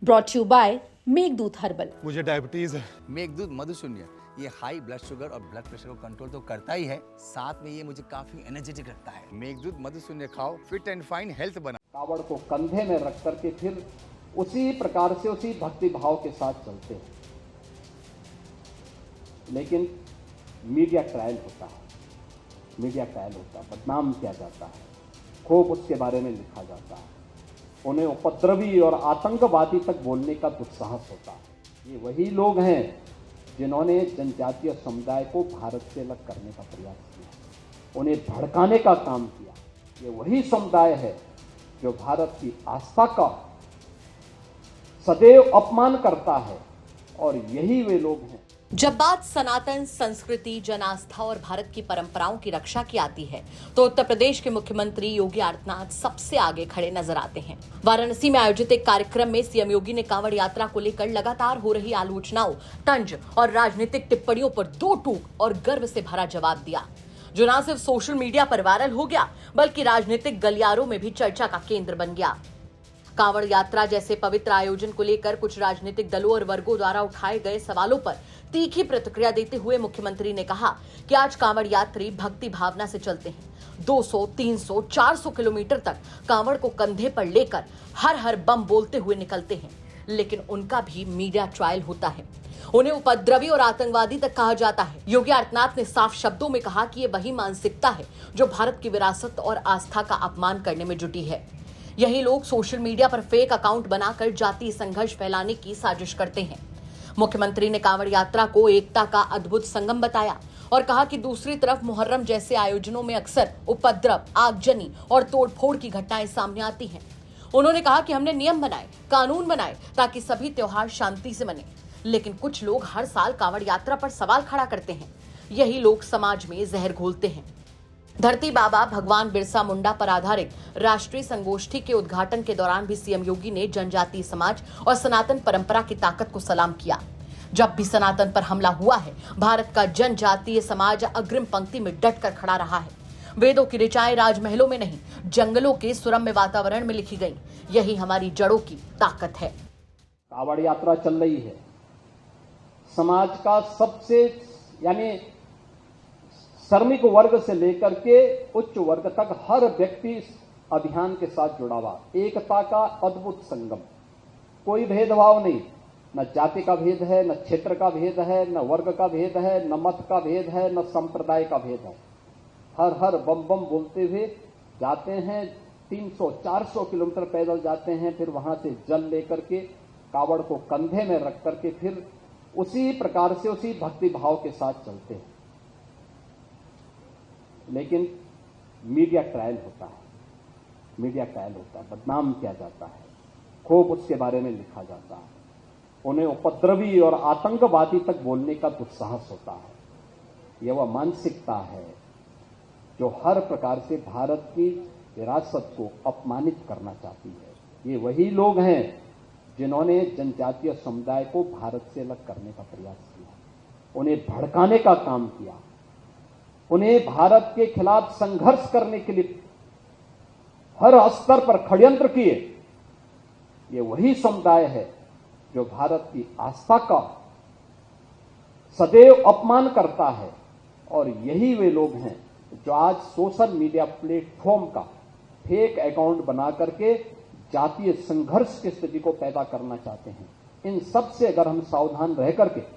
Brought you by Meghdoot herbal. मुझे diabetes है। मेघदूत मधुशून्य ये हाई ब्लड शुगर और ब्लड प्रेशर को कंट्रोल तो करता ही है, साथ में ये मुझे काफी एनर्जेटिक रखता है। मेघदूत मधुशून्य खाओ, फिट एंड फाइन हेल्थ बना। कावड़ को कंधे में रख करके फिर उसी प्रकार से उसी भक्ति भाव के साथ चलते हैं। लेकिन मीडिया ट्रायल होता है, बदनाम किया जाता है, खूब उसके बारे में लिखा जाता है, उन्हें उपद्रवी और आतंकवादी तक बोलने का दुस्साहस होता है। ये वही लोग हैं जिन्होंने जनजातीय समुदाय को भारत से अलग करने का प्रयास किया, उन्हें भड़काने का काम किया। ये वही समुदाय है जो भारत की आस्था का सदैव अपमान करता है, और यही वे लोग हैं। जब बात सनातन संस्कृति, जन आस्था और भारत की परंपराओं की रक्षा की आती है तो उत्तर प्रदेश के मुख्यमंत्री योगी आदित्यनाथ सबसे आगे खड़े नजर आते हैं। वाराणसी में आयोजित एक कार्यक्रम में सीएम योगी ने कांवड़ यात्रा को लेकर लगातार हो रही आलोचनाओं, तंज और राजनीतिक टिप्पणियों पर दो टूक और गर्व से भरा जवाब दिया, जो न सिर्फ सोशल मीडिया पर वायरल हो गया बल्कि राजनीतिक गलियारों में भी चर्चा का केंद्र बन गया। कांवड़ यात्रा जैसे पवित्र आयोजन को लेकर कुछ राजनीतिक दलों और वर्गों द्वारा उठाए गए सवालों पर तीखी प्रतिक्रिया देते हुए मुख्यमंत्री ने कहा कि आज कांवड़ यात्री भक्ति भावना से चलते हैं। 200, 300, 400 किलोमीटर तक कांवड़ को कंधे पर लेकर हर हर बम बोलते हुए निकलते हैं, लेकिन उनका भी मीडिया ट्रायल होता है। उन्हें उपद्रवी और आतंकवादी तक कहा जाता है। योगी आदित्यनाथ ने साफ शब्दों में कहा कि ये वही मानसिकता है जो भारत की विरासत और आस्था का अपमान करने में जुटी है। यही लोग सोशल मीडिया पर फेक अकाउंट बनाकर जातीय संघर्ष फैलाने की साजिश करते हैं। मुख्यमंत्री ने कांवड़ यात्रा को एकता का अद्भुत संगम बताया और कहा कि दूसरी तरफ मुहर्रम जैसे आयोजनों में अक्सर उपद्रव, आगजनी और तोड़फोड़ की घटनाएं सामने आती हैं। उन्होंने कहा कि हमने नियम बनाए, कानून बनाए ताकि सभी त्योहार शांति से मने, लेकिन कुछ लोग हर साल कांवड़ यात्रा पर सवाल खड़ा करते हैं। यही लोग समाज में जहर घोलते हैं। धरती बाबा भगवान बिरसा मुंडा पर आधारित राष्ट्रीय संगोष्ठी के उद्घाटन के दौरान भी सीएम योगी ने जनजातीय समाज और सनातन परंपरा की ताकत को सलाम किया। जब भी सनातन पर हमला हुआ है, भारत का जनजातीय समाज अग्रिम पंक्ति में डटकर खड़ा रहा है। वेदों की ऋचाएं राजमहलों में नहीं, जंगलों के सुरम्य वातावरण में लिखी गई। यही हमारी जड़ों की ताकत है। कावड़ यात्रा चल रही है, समाज का सबसे यानी श्रमिक वर्ग से लेकर के उच्च वर्ग तक हर व्यक्ति इस अभियान के साथ जुड़ा हुआ। एकता का अद्भुत संगम, कोई भेदभाव नहीं, न जाति का भेद है, न क्षेत्र का भेद है, न वर्ग का भेद है, न मत का भेद है, न संप्रदाय का भेद है। हर हर बम बम बोलते हुए जाते हैं। 300, 400 किलोमीटर पैदल जाते हैं, फिर वहां से जल लेकर के कावड़ को कंधे में रख करके फिर उसी प्रकार से उसी भक्ति भाव के साथ चलते हैं। लेकिन मीडिया ट्रायल होता है, बदनाम किया जाता है, खूब उसके बारे में लिखा जाता है, उन्हें उपद्रवी और आतंकवादी तक बोलने का दुस्साहस होता है। यह वह मानसिकता है जो हर प्रकार से भारत की विरासत को अपमानित करना चाहती है। ये वही लोग हैं जिन्होंने जनजातीय समुदाय को भारत से अलग करने का प्रयास किया, उन्हें भड़काने का काम किया, उन्हें भारत के खिलाफ संघर्ष करने के लिए हर स्तर पर षड्यंत्र किए। ये वही समुदाय है जो भारत की आस्था का सदैव अपमान करता है, और यही वे लोग हैं जो आज सोशल मीडिया प्लेटफॉर्म का फेक अकाउंट बना करके जातीय संघर्ष की स्थिति को पैदा करना चाहते हैं। इन सब से अगर हम सावधान रह करके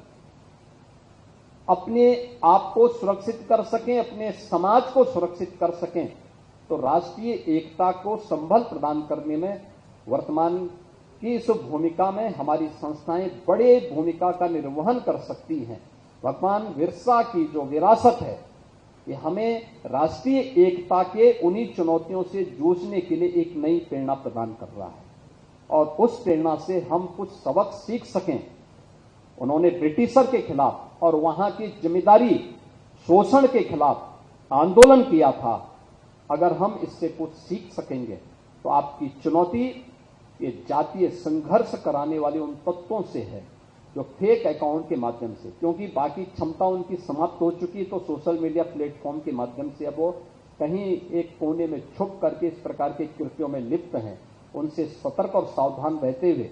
अपने आप को सुरक्षित कर सकें, अपने समाज को सुरक्षित कर सकें, तो राष्ट्रीय एकता को संबल प्रदान करने में वर्तमान की इस भूमिका में हमारी संस्थाएं बड़े भूमिका का निर्वहन कर सकती हैं। भगवान बिरसा की जो विरासत है, ये हमें राष्ट्रीय एकता के उन्हीं चुनौतियों से जूझने के लिए एक नई प्रेरणा प्रदान कर रहा है, और उस प्रेरणा से हम कुछ सबक सीख सकें। उन्होंने ब्रिटिशर के खिलाफ और वहां की जिम्मेदारी शोषण के खिलाफ आंदोलन किया था। अगर हम इससे कुछ सीख सकेंगे तो आपकी चुनौती ये जातीय संघर्ष कराने वाले उन तत्वों से है जो फेक अकाउंट के माध्यम से, क्योंकि बाकी क्षमता उनकी समाप्त हो चुकी, तो सोशल मीडिया प्लेटफॉर्म के माध्यम से अब वो कहीं एक कोने में छुप करके इस प्रकार के कृत्यों में लिप्त हैं। उनसे सतर्क और सावधान रहते हुए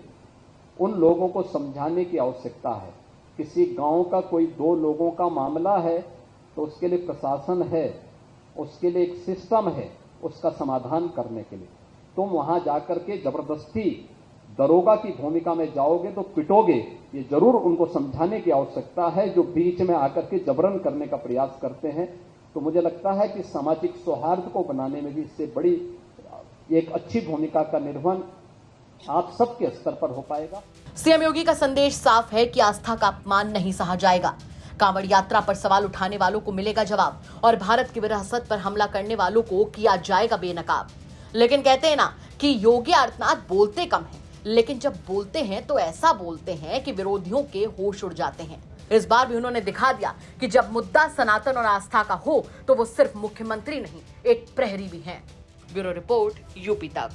उन लोगों को समझाने की आवश्यकता है। किसी गांव का कोई 2 लोगों का मामला है तो उसके लिए प्रशासन है, उसके लिए एक सिस्टम है उसका समाधान करने के लिए। तुम वहां जाकर के जबरदस्ती दरोगा की भूमिका में जाओगे तो पिटोगे, ये जरूर उनको समझाने की आवश्यकता है जो बीच में आकर के जबरन करने का प्रयास करते हैं। तो मुझे लगता है कि सामाजिक सौहार्द को बनाने में भी इससे बड़ी एक अच्छी भूमिका का निर्वहन आप सबके स्तर पर हो पाएगा। सीएम योगी का संदेश साफ है कि आस्था का अपमान नहीं सहा जाएगा। कांवड़ यात्रा पर सवाल उठाने वालों को मिलेगा जवाब और भारत की विरासत पर हमला करने वालों को किया जाएगा बेनकाब। लेकिन कहते हैं ना कि योगी आदित्यनाथ बोलते कम हैं, लेकिन जब बोलते हैं तो ऐसा बोलते हैं कि विरोधियों के होश उड़ जाते हैं। इस बार भी उन्होंने दिखा दिया कि जब मुद्दा सनातन और आस्था का हो तो वो सिर्फ मुख्यमंत्री नहीं, एक प्रहरी भी हैं। ब्यूरो रिपोर्ट, यूपी तक।